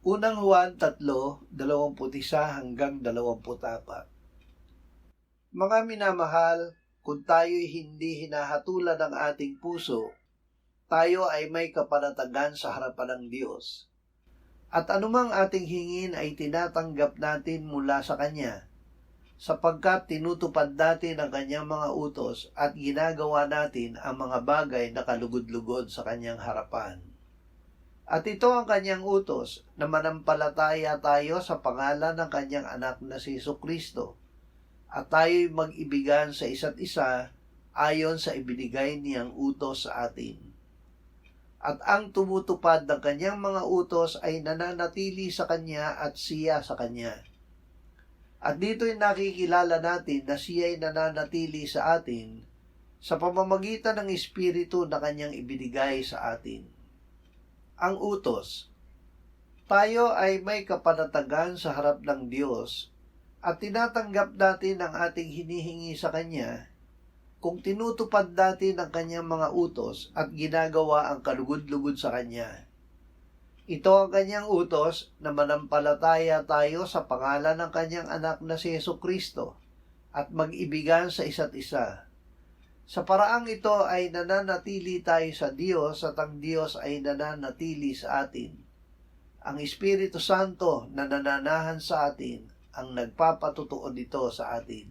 Unang Juan 3:21-24. Mga minamahal, kung tayo'y hindi hinahatulan ng ating puso, tayo ay may kapanatagan sa harapan ng Diyos. At anumang ating hingin ay tinatanggap natin mula sa Kanya, sapagkat tinutupad natin ang Kanyang mga utos at ginagawa natin ang mga bagay na kalugod-lugod sa Kanyang harapan. At ito ang Kanyang utos, na manampalataya tayo sa pangalan ng Kanyang anak na si Jesucristo, at tayo'y mag-ibigan sa isa't isa ayon sa ibinigay niyang utos sa atin. At ang tumutupad ng Kanyang mga utos ay nananatili sa Kanya at siya sa Kanya. At dito'y nakikilala natin na siya'y nananatili sa atin sa pamamagitan ng Espiritu na Kanyang ibinigay sa atin. Ang utos. Tayo ay may kapanatagan sa harap ng Diyos at tinatanggap natin ang ating hinihingi sa Kanya kung tinutupad natin ang Kanyang mga utos at ginagawa ang kalugod-lugod sa Kanya. Ito ang Kanyang utos, na manampalataya tayo sa pangalan ng Kanyang anak na si Jesucristo at mag-ibigan sa isa't isa. Sa paraang ito ay nananatili tayo sa Diyos at ang Diyos ay nananatili sa atin. Ang Espiritu Santo na nananahan sa atin ang nagpapatutuo nito sa atin.